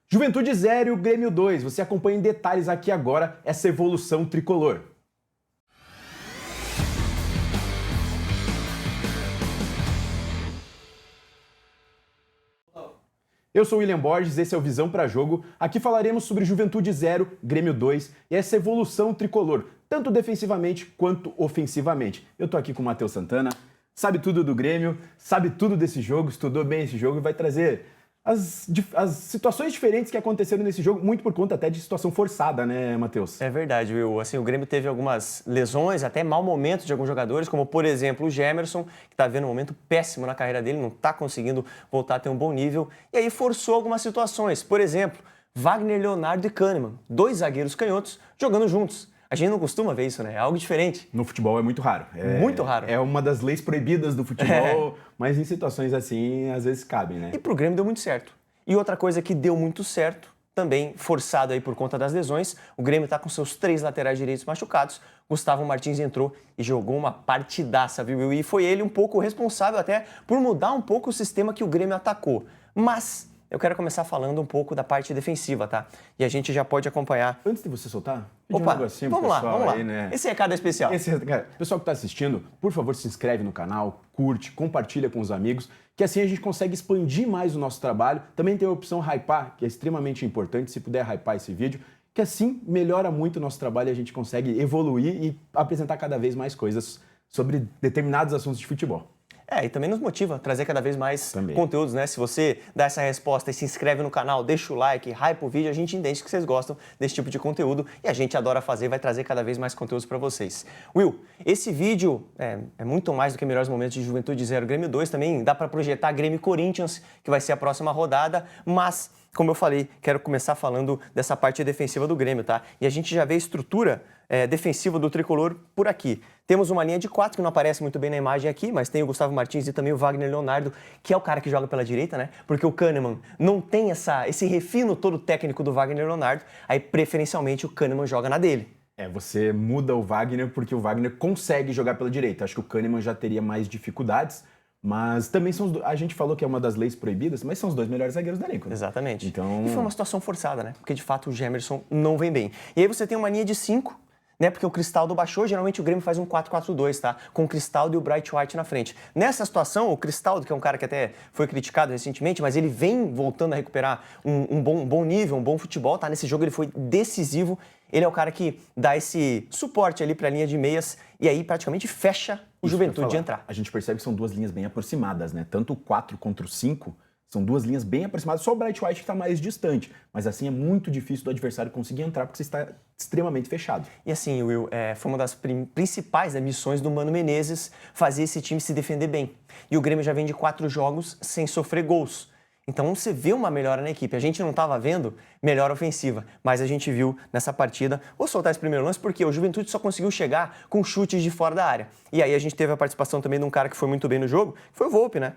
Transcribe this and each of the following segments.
Juventude 0, Grêmio 2. Você acompanha em detalhes aqui agora essa evolução tricolor. Eu sou o William Borges, esse é o Visão para Jogo. Aqui falaremos sobre Juventude 0, Grêmio 2 e essa evolução tricolor, tanto defensivamente quanto ofensivamente. Eu tô aqui com o Matheus Santana, sabe tudo do Grêmio, sabe tudo desse jogo, estudou bem esse jogo e vai trazer as situações diferentes que aconteceram nesse jogo, muito por conta até de situação forçada, né, Matheus? É verdade, Will. Assim, o Grêmio teve algumas lesões, até mau momentos de alguns jogadores, como, por exemplo, o Gemerson, que está vendo um momento péssimo na carreira dele, não está conseguindo voltar a ter um bom nível, e aí forçou algumas situações. Por exemplo, Wagner Leonardo e Kahneman, dois zagueiros canhotos, jogando juntos. A gente não costuma ver isso, né? É algo diferente. No futebol é muito raro. Muito raro. É uma das leis proibidas do futebol, mas em situações assim, às vezes cabem, né? E pro Grêmio deu muito certo. E outra coisa que deu muito certo, também forçado aí por conta das lesões, o Grêmio está com seus 3 laterais direitos machucados. Gustavo Martins entrou e jogou uma partidaça, viu? E foi ele um pouco responsável até por mudar um pouco o sistema que o Grêmio atacou. Mas eu quero começar falando um pouco da parte defensiva, tá? E a gente já pode acompanhar. Antes de você soltar, Opa, vamos lá. Aí, né? Esse recado é especial. Pessoal que está assistindo, por favor, se inscreve no canal, curte, compartilha com os amigos, que assim a gente consegue expandir mais o nosso trabalho. Também tem a opção hypar, que é extremamente importante, se puder hypar esse vídeo, que assim melhora muito o nosso trabalho e a gente consegue evoluir e apresentar cada vez mais coisas sobre determinados assuntos de futebol. E também nos motiva a trazer cada vez mais conteúdos, né? Se você dá essa resposta e se inscreve no canal, deixa o like, hype o vídeo, a gente entende que vocês gostam desse tipo de conteúdo e a gente adora fazer e vai trazer cada vez mais conteúdos para vocês. Will, esse vídeo é muito mais do que melhores momentos de Juventude 0, Grêmio 2, também dá para projetar Grêmio Corinthians, que vai ser a próxima rodada, mas, como eu falei, quero começar falando dessa parte defensiva do Grêmio, tá? E a gente já vê a estrutura defensiva do Tricolor por aqui. Temos uma linha de 4 que não aparece muito bem na imagem aqui, mas tem o Gustavo Martins e também o Wagner Leonardo, que é o cara que joga pela direita, né? Porque o Kahneman não tem esse refino todo técnico do Wagner Leonardo, aí preferencialmente o Kahneman joga na dele. Você muda o Wagner porque o Wagner consegue jogar pela direita. Acho que o Kahneman já teria mais dificuldades, mas também a gente falou que é uma das leis proibidas, mas são os 2 melhores zagueiros da elenco. Exatamente. Então... E foi uma situação forçada, né? Porque de fato o Gemerson não vem bem. E aí você tem uma linha de 5, né? Porque o Cristaldo baixou, geralmente o Grêmio faz um 4-4-2, tá? Com o Cristaldo e o Bright White na frente. Nessa situação, o Cristaldo, que é um cara que até foi criticado recentemente, mas ele vem voltando a recuperar um bom nível, um bom futebol, tá? Nesse jogo ele foi decisivo. Ele é o cara que dá esse suporte ali para a linha de meias e aí praticamente fecha o Juventude de entrar. A gente percebe que são 2 linhas bem aproximadas, né? Tanto o 4 contra o 5 são 2 linhas bem aproximadas. Só o Bright White que está mais distante, mas assim é muito difícil do adversário conseguir entrar porque você está extremamente fechado. E assim, Will, foi uma das principais missões do Mano Menezes fazer esse time se defender bem. E o Grêmio já vem de 4 jogos sem sofrer gols. Então você vê uma melhora na equipe. A gente não estava vendo melhora ofensiva, mas a gente viu nessa partida. Vou soltar esse primeiro lance porque o Juventude só conseguiu chegar com chutes de fora da área. E aí a gente teve a participação também de um cara que foi muito bem no jogo, que foi o Volpi, né?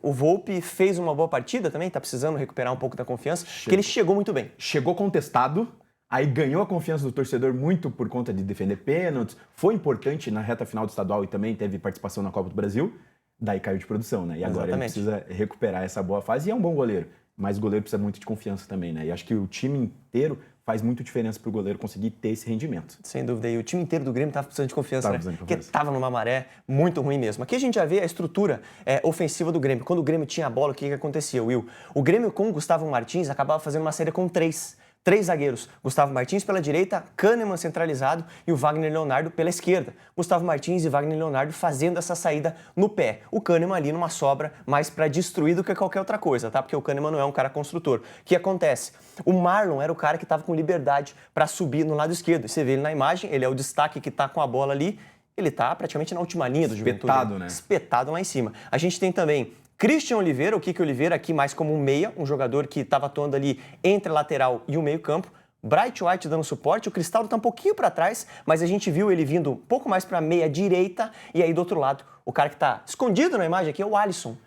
O Volpi fez uma boa partida também, tá precisando recuperar um pouco da confiança, porque ele chegou muito bem. Chegou contestado, aí ganhou a confiança do torcedor muito por conta de defender pênaltis, foi importante na reta final do estadual e também teve participação na Copa do Brasil, daí caiu de produção, né? E agora ele precisa recuperar essa boa fase e é um bom goleiro, mas o goleiro precisa muito de confiança também, né? E acho que o time inteiro faz muita diferença para o goleiro conseguir ter esse rendimento. Sem dúvida. E o time inteiro do Grêmio estava precisando de confiança, né? Porque estava numa maré muito ruim mesmo. Aqui a gente já vê a estrutura ofensiva do Grêmio. Quando o Grêmio tinha a bola, o que acontecia, Will? O Grêmio com o Gustavo Martins acabava fazendo uma série com 3 zagueiros. Gustavo Martins pela direita, Kahneman centralizado e o Wagner Leonardo pela esquerda. Gustavo Martins e Wagner Leonardo fazendo essa saída no pé. O Kahneman ali numa sobra mais para destruir do que qualquer outra coisa, tá? Porque o Kahneman não é um cara construtor. O que acontece? O Marlon era o cara que estava com liberdade para subir no lado esquerdo. Você vê ele na imagem, ele é o destaque que está com a bola ali. Ele está praticamente na última linha do Juventude. Espetado, né? Espetado lá em cima. A gente tem também Christian Oliveira, o Kiki Oliveira aqui mais como um meia, um jogador que estava atuando ali entre a lateral e o meio-campo. Bright White dando suporte, o Cristaldo está um pouquinho para trás, mas a gente viu ele vindo um pouco mais para a meia-direita. E aí do outro lado, o cara que está escondido na imagem aqui é o Alisson.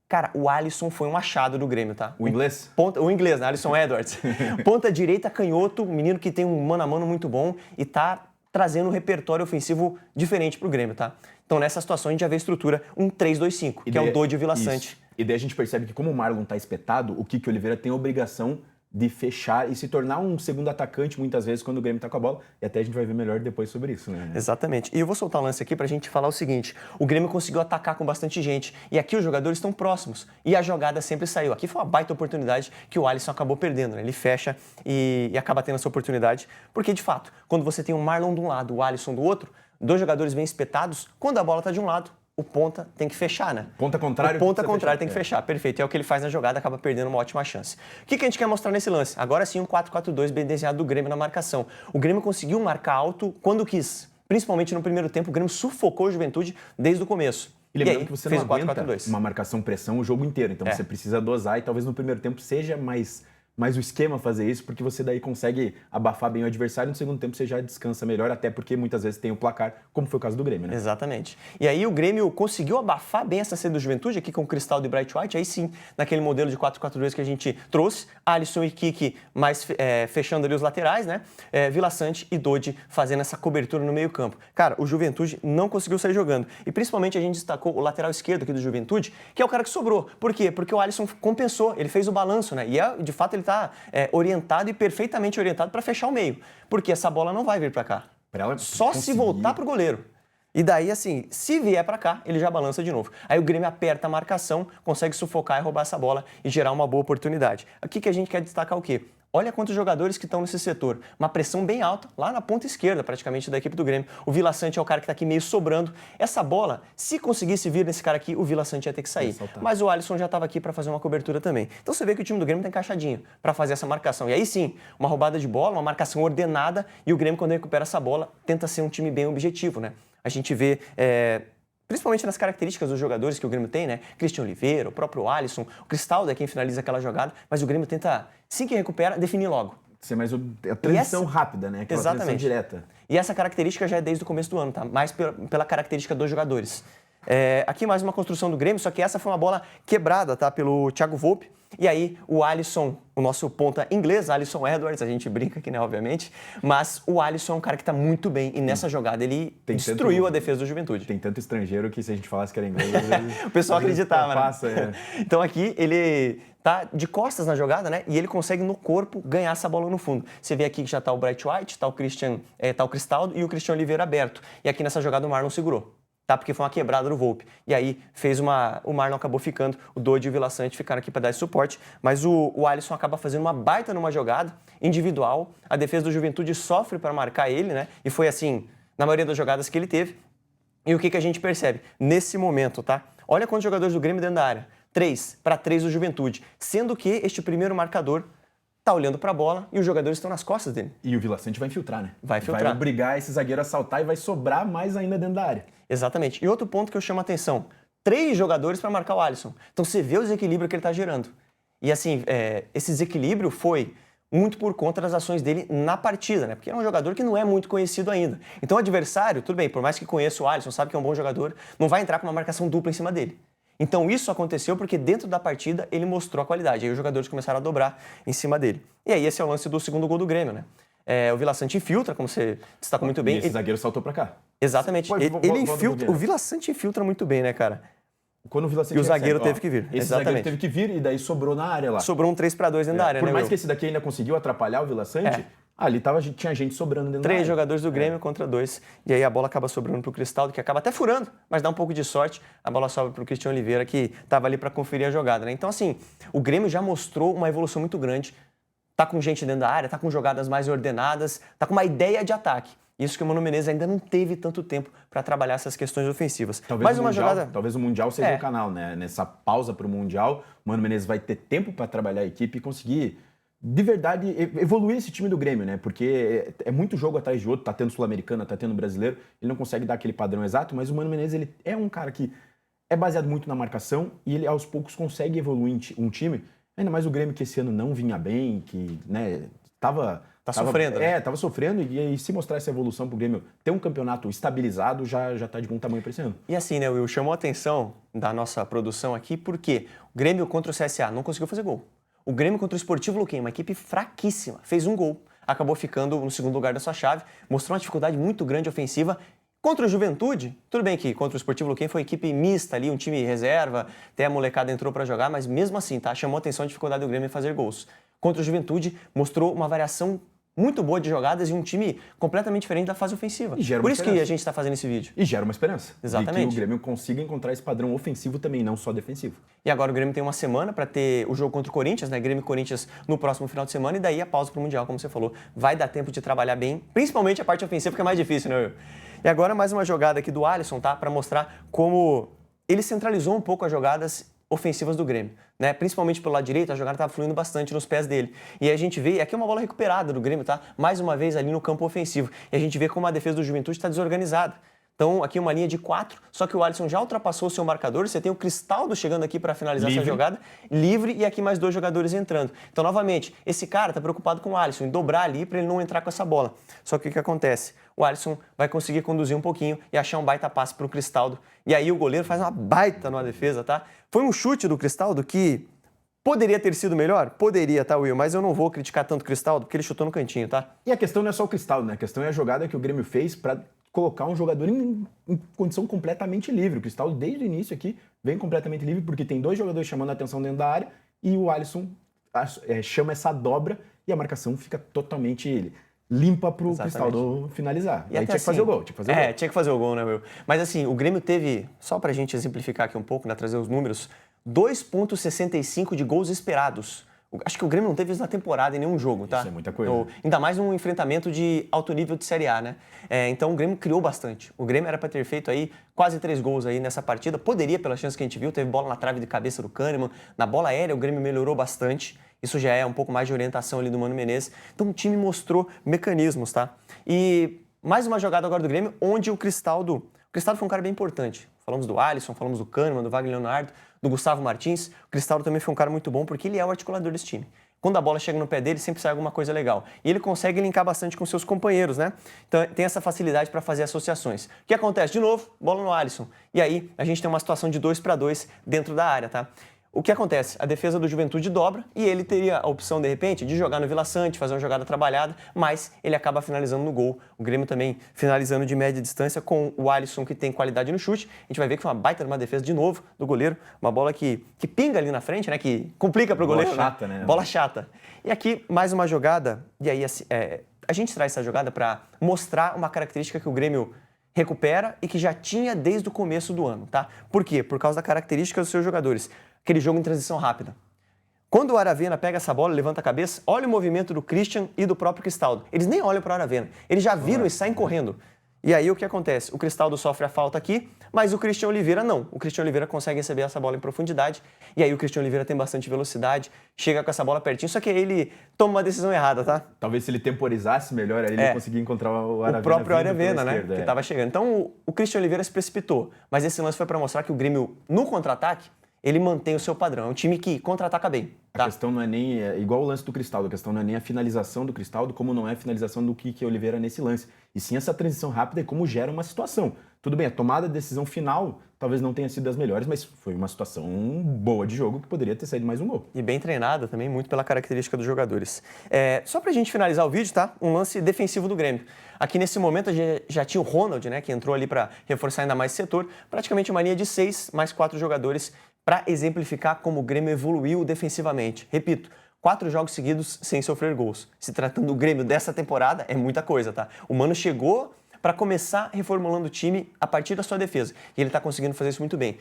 Cara, o Alisson foi um achado do Grêmio, tá? O inglês? O inglês, né? Alisson Edwards. Ponta direita, canhoto, um menino que tem um mano a mano muito bom e tá trazendo um repertório ofensivo diferente pro Grêmio, tá? Então, nessa situação, a gente já vê a estrutura um 3-2-5, que é o Dodi e o Vila Sante. E daí a gente percebe que como o Marlon tá espetado, o Kiki Oliveira tem a obrigação de fechar e se tornar um segundo atacante muitas vezes quando o Grêmio tá com a bola. E até a gente vai ver melhor depois sobre isso, né? Exatamente. E eu vou soltar um lance aqui pra gente falar o seguinte. O Grêmio conseguiu atacar com bastante gente. E aqui os jogadores estão próximos. E a jogada sempre saiu. Aqui foi uma baita oportunidade que o Alisson acabou perdendo, né? Ele fecha e acaba tendo essa oportunidade. Porque, de fato, quando você tem o Marlon de um lado, o Alisson do outro, dois jogadores bem espetados, quando a bola tá de um lado, o ponta tem que fechar, né? Ponta contrário. O ponta contrário tem que fechar, perfeito. É o que ele faz na jogada, acaba perdendo uma ótima chance. O que a gente quer mostrar nesse lance? Agora sim, um 4-4-2 bem desenhado do Grêmio na marcação. O Grêmio conseguiu marcar alto quando quis. Principalmente no primeiro tempo, o Grêmio sufocou o Juventude desde o começo. E lembrando que você não aguenta 4-4-2. uma marcação-pressão o jogo inteiro. Então você precisa dosar e talvez no primeiro tempo seja mais o esquema fazer isso, porque você daí consegue abafar bem o adversário e no segundo tempo você já descansa melhor, até porque muitas vezes tem o placar, como foi o caso do Grêmio, né? Exatamente. E aí o Grêmio conseguiu abafar bem essa saída do Juventude aqui com o Cristaldo e Bright White, aí sim, naquele modelo de 4-4-2 que a gente trouxe, Alisson e Kiki mais fechando ali os laterais, né? Vila Sante e Dodi fazendo essa cobertura no meio campo. Cara, o Juventude não conseguiu sair jogando. E principalmente a gente destacou o lateral esquerdo aqui do Juventude, que é o cara que sobrou. Por quê? Porque o Alisson compensou, ele fez o balanço, né? E de fato ele está orientado e perfeitamente orientado para fechar o meio. Porque essa bola não vai vir para cá. Só se voltar pro goleiro. E daí, assim, se vier para cá, ele já balança de novo. Aí o Grêmio aperta a marcação, consegue sufocar e roubar essa bola e gerar uma boa oportunidade. Aqui que a gente quer destacar o quê? Olha quantos jogadores que estão nesse setor. Uma pressão bem alta, lá na ponta esquerda, praticamente, da equipe do Grêmio. O Vila Sante é o cara que está aqui meio sobrando. Essa bola, se conseguisse vir nesse cara aqui, o Vila Sante ia ter que sair. Mas o Alisson já estava aqui para fazer uma cobertura também. Então você vê que o time do Grêmio está encaixadinho para fazer essa marcação. E aí sim, uma roubada de bola, uma marcação ordenada. E o Grêmio, quando recupera essa bola, tenta ser um time bem objetivo, né? A gente vê... principalmente nas características dos jogadores que o Grêmio tem, né? Cristian Oliveira, o próprio Alisson, o Cristaldo é quem finaliza aquela jogada, mas o Grêmio tenta, assim que recupera, definir logo. Ser mais a transição rápida, né? Aquela transição direta. E essa característica já é desde o começo do ano, tá? Mais pela característica dos jogadores. Aqui mais uma construção do Grêmio, só que essa foi uma bola quebrada, tá? Pelo Thiago Volpe. E aí o Alisson, o nosso ponta inglês, Alisson Edwards, a gente brinca aqui, né, obviamente, mas o Alisson é um cara que tá muito bem e nessa jogada ele destruiu a defesa do Juventude. Tem tanto estrangeiro que se a gente falasse que era inglês... o pessoal acreditava, né? Então aqui ele tá de costas na jogada, né, e ele consegue no corpo ganhar essa bola no fundo. Você vê aqui que já tá o Bright White, tá o Cristaldo e o Cristian Oliveira aberto. E aqui nessa jogada o Marlon segurou. Tá? Porque foi uma quebrada do Volpe. E aí o Marlon acabou ficando, o Dodi e o Vila Sante ficaram aqui para dar esse suporte, mas o Alisson acaba fazendo uma baita numa jogada individual, a defesa do Juventude sofre para marcar ele, né? E foi assim, na maioria das jogadas que ele teve. E o que a gente percebe? Nesse momento, tá? Olha quantos jogadores do Grêmio dentro da área. 3-3 do Juventude. Sendo que este primeiro marcador tá olhando para a bola e os jogadores estão nas costas dele. E o Vila Sante vai infiltrar, né? Vai filtrar. Vai obrigar esse zagueiro a saltar e vai sobrar mais ainda dentro da área. Exatamente. E outro ponto que eu chamo a atenção, 3 jogadores para marcar o Alisson. Então você vê o desequilíbrio que ele está gerando. E assim, esse desequilíbrio foi muito por conta das ações dele na partida, né? Porque é um jogador que não é muito conhecido ainda. Então o adversário, tudo bem, por mais que conheça o Alisson, sabe que é um bom jogador, não vai entrar com uma marcação dupla em cima dele. Então isso aconteceu porque dentro da partida ele mostrou a qualidade. Aí os jogadores começaram a dobrar em cima dele. E aí esse é o lance do segundo gol do Grêmio, né? O Vila Sante infiltra, como você destacou muito bem. E esse zagueiro saltou pra cá. Exatamente. Ele infiltra. O Vila Sante infiltra muito bem, né, cara? Quando o Vila Sante e o zagueiro teve que vir. Esse zagueiro teve que vir e daí sobrou na área lá. Sobrou um 3-2 dentro da área, né? Por mais que esse daqui ainda conseguiu atrapalhar o Vila Sante, ali tinha gente sobrando dentro da área. 3 jogadores do Grêmio contra 2. E aí a bola acaba sobrando pro Cristaldo, que acaba até furando, mas dá um pouco de sorte. A bola sobra pro Cristian Oliveira, que estava ali para conferir a jogada, né? Então, assim, o Grêmio já mostrou uma evolução muito grande. Tá com gente dentro da área, tá com jogadas mais ordenadas, tá com uma ideia de ataque. Isso que o Mano Menezes ainda não teve tanto tempo para trabalhar essas questões ofensivas. Talvez o Mundial seja o canal, né? Nessa pausa para o Mundial, o Mano Menezes vai ter tempo para trabalhar a equipe e conseguir, de verdade, evoluir esse time do Grêmio, né? Porque é muito jogo atrás de outro, tá tendo Sul-Americana, tá tendo Brasileiro, ele não consegue dar aquele padrão exato, mas o Mano Menezes, ele é um cara que é baseado muito na marcação e ele, aos poucos, consegue evoluir um time. Ainda mais o Grêmio que esse ano não vinha bem, que, né, tava sofrendo, né? Tava sofrendo e se mostrar essa evolução pro Grêmio ter um campeonato estabilizado, já tá de bom tamanho para esse ano. E assim, né, Will, chamou a atenção da nossa produção aqui porque o Grêmio contra o CSA não conseguiu fazer gol. O Grêmio contra o Sportivo Luquem, uma equipe fraquíssima, fez um gol, acabou ficando no segundo lugar da sua chave, mostrou uma dificuldade muito grande ofensiva. Contra o Juventude, tudo bem que contra o Sportivo Luquem foi equipe mista ali, um time reserva, até a molecada entrou para jogar, mas mesmo assim, tá? Chamou atenção a dificuldade do Grêmio em fazer gols. Contra o Juventude, mostrou uma variação muito boa de jogadas e um time completamente diferente da fase ofensiva. Por isso que a gente está fazendo esse vídeo. E gera uma esperança. Exatamente. De que o Grêmio consiga encontrar esse padrão ofensivo também, não só defensivo. E agora o Grêmio tem uma semana para ter o jogo contra o Corinthians, né? Grêmio e Corinthians no próximo final de semana e daí a pausa para o Mundial, como você falou. Vai dar tempo de trabalhar bem, principalmente a parte ofensiva, que é mais difícil, né, Will? E agora mais uma jogada aqui do Alisson, tá? Para mostrar como ele centralizou um pouco as jogadas ofensivas do Grêmio, né? Principalmente pelo lado direito, a jogada estava fluindo bastante nos pés dele. E aí a gente vê, aqui é uma bola recuperada do Grêmio, tá? Mais uma vez ali no campo ofensivo. E a gente vê como a defesa do Juventude está desorganizada. Então, aqui uma linha de 4, só que o Alisson já ultrapassou o seu marcador, você tem o Cristaldo chegando aqui para finalizar essa jogada, livre, e aqui mais 2 jogadores entrando. Então, novamente, esse cara está preocupado com o Alisson, em dobrar ali para ele não entrar com essa bola. Só que o que acontece? O Alisson vai conseguir conduzir um pouquinho e achar um baita passe para o Cristaldo. E aí o goleiro faz uma baita numa defesa, tá? Foi um chute do Cristaldo que poderia ter sido melhor? Poderia, tá, Will? Mas eu não vou criticar tanto o Cristaldo, porque ele chutou no cantinho, tá? E a questão não é só o Cristaldo, né? A questão é a jogada que o Grêmio fez para colocar um jogador em condição completamente livre. O Cristaldo, desde o início aqui, vem completamente livre, porque tem 2 jogadores chamando a atenção dentro da área e o Alisson chama essa dobra e a marcação fica totalmente limpa pro Cristaldo finalizar. E aí tinha que fazer o gol. Tinha que fazer o gol, né, meu? Mas assim, o Grêmio teve, só pra gente exemplificar aqui um pouco, né, trazer os números, 2,65 de gols esperados. Acho que o Grêmio não teve isso na temporada em nenhum jogo, tá? Isso é muita coisa. Ainda mais num enfrentamento de alto nível de Série A, né? Então o Grêmio criou bastante. O Grêmio era para ter feito aí quase 3 gols aí nessa partida. Poderia, pelas chances que a gente viu, teve bola na trave de cabeça do Kahneman. Na bola aérea o Grêmio melhorou bastante. Isso já é um pouco mais de orientação ali do Mano Menezes. Então o time mostrou mecanismos, tá? E mais uma jogada agora do Grêmio, onde o Cristaldo... O Cristaldo foi um cara bem importante. Falamos do Alisson, falamos do Kahneman, do Wagner Leonardo, do Gustavo Martins. O Cristaldo também foi um cara muito bom porque ele é o articulador desse time. Quando a bola chega no pé dele, sempre sai alguma coisa legal. E ele consegue linkar bastante com seus companheiros, né? Então tem essa facilidade para fazer associações. O que acontece? De novo, bola no Alisson. E aí a gente tem uma situação de 2-2 dentro da área, tá? O que acontece? A defesa do Juventude dobra e ele teria a opção, de repente, de jogar no Vila Sante, fazer uma jogada trabalhada, mas ele acaba finalizando no gol. O Grêmio também finalizando de média distância com o Alisson, que tem qualidade no chute. A gente vai ver que foi uma baita de uma defesa de novo do goleiro, uma bola que pinga ali na frente, né? Que complica para o goleiro. Bola chata, né? Bola chata. E aqui, mais uma jogada, e aí a gente traz essa jogada para mostrar uma característica que o Grêmio recupera e que já tinha desde o começo do ano, tá? Por quê? Por causa da característica dos seus jogadores. Aquele jogo em transição rápida. Quando o Aravena pega essa bola, levanta a cabeça, olha o movimento do Christian e do próprio Cristaldo. Eles nem olham para o Aravena, eles já viram e saem correndo. E aí o que acontece? O Cristaldo sofre a falta aqui, mas o Christian Oliveira não. O Christian Oliveira consegue receber essa bola em profundidade, e aí o Christian Oliveira tem bastante velocidade, chega com essa bola pertinho, só que ele toma uma decisão errada, tá? Talvez se ele temporizasse melhor, ele conseguia encontrar o Aravena. O próprio Aravena, né? Esquerda, que estava chegando. Então o Christian Oliveira se precipitou, mas esse lance foi para mostrar que o Grêmio, no contra-ataque, ele mantém o seu padrão. É um time que contra-ataca bem. Tá? A questão não é nem... igual o lance do Cristaldo, a questão não é nem a finalização do Cristaldo, como não é a finalização do Kiki Oliveira nesse lance. E sim essa transição rápida e como gera uma situação. Tudo bem, a tomada de decisão final talvez não tenha sido das melhores, mas foi uma situação boa de jogo que poderia ter saído mais um gol. E bem treinada também, muito pela característica dos jogadores. Só pra gente finalizar o vídeo, tá? Um lance defensivo do Grêmio. Aqui nesse momento a gente já tinha o Ronald, né? Que entrou ali para reforçar ainda mais esse setor. Praticamente uma linha de 6 mais 4 jogadores para exemplificar como o Grêmio evoluiu defensivamente. Repito, 4 jogos seguidos sem sofrer gols. Se tratando do Grêmio dessa temporada, é muita coisa, tá? O Mano chegou para começar reformulando o time a partir da sua defesa. E ele está conseguindo fazer isso muito bem.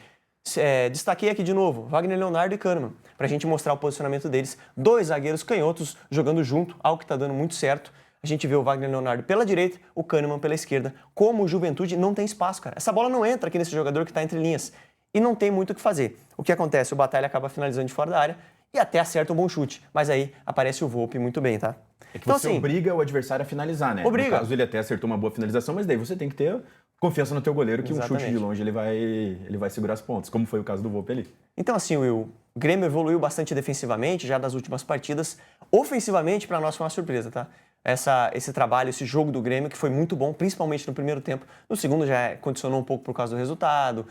Destaquei aqui de novo, Wagner Leonardo e Kahneman, para a gente mostrar o posicionamento deles. 2 zagueiros canhotos jogando junto, algo que está dando muito certo. A gente vê o Wagner Leonardo pela direita, o Kahneman pela esquerda. Como o Juventude não tem espaço, cara. Essa bola não entra aqui nesse jogador que está entre linhas. E não tem muito o que fazer. O que acontece? O Batalha acaba finalizando de fora da área e até acerta um bom chute. Mas aí aparece o Volpi muito bem, tá? É que então, você obriga o adversário a finalizar, né? Obriga. No caso, ele até acertou uma boa finalização, mas daí você tem que ter confiança no teu goleiro que Exatamente. Um chute de longe ele vai segurar as pontas, como foi o caso do Volpi ali. Então assim, Will, o Grêmio evoluiu bastante defensivamente já das últimas partidas. Ofensivamente, para nós foi uma surpresa, tá? Esse trabalho, esse jogo do Grêmio, que foi muito bom, principalmente no primeiro tempo. No segundo já condicionou um pouco por causa do resultado.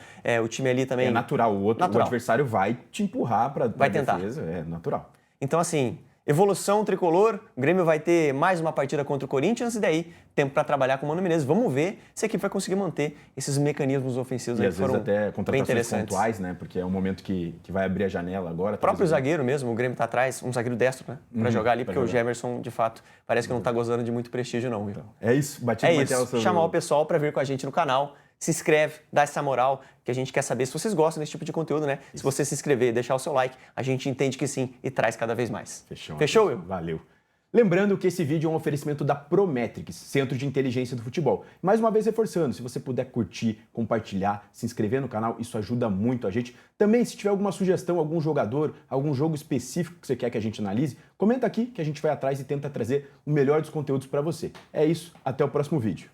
O time ali também... É natural, o adversário vai te empurrar para a defesa, é natural. Então, assim, Evolução tricolor, o Grêmio vai ter mais uma partida contra o Corinthians e daí tempo para trabalhar com o Mano Menezes. Vamos ver se a equipe vai conseguir manter esses mecanismos ofensivos aí que foram até contratações pontuais, né? Porque é um momento que vai abrir a janela agora. O próprio zagueiro mesmo, o Grêmio tá atrás, um zagueiro destro, né? Para jogar ali, porque o Gemerson, de fato, parece que não tá gozando de muito prestígio não, viu? Então, é isso, batido isso, chamar o pessoal para vir com a gente no canal. Se inscreve, dá essa moral, que a gente quer saber se vocês gostam desse tipo de conteúdo, né? Isso. Se você se inscrever, deixar o seu like, a gente entende que sim e traz cada vez mais. Fechou, Will? Valeu. Lembrando que esse vídeo é um oferecimento da Prometrics, Centro de Inteligência do Futebol. Mais uma vez reforçando, se você puder curtir, compartilhar, se inscrever no canal, isso ajuda muito a gente. Também, se tiver alguma sugestão, algum jogador, algum jogo específico que você quer que a gente analise, comenta aqui que a gente vai atrás e tenta trazer o melhor dos conteúdos para você. É isso, até o próximo vídeo.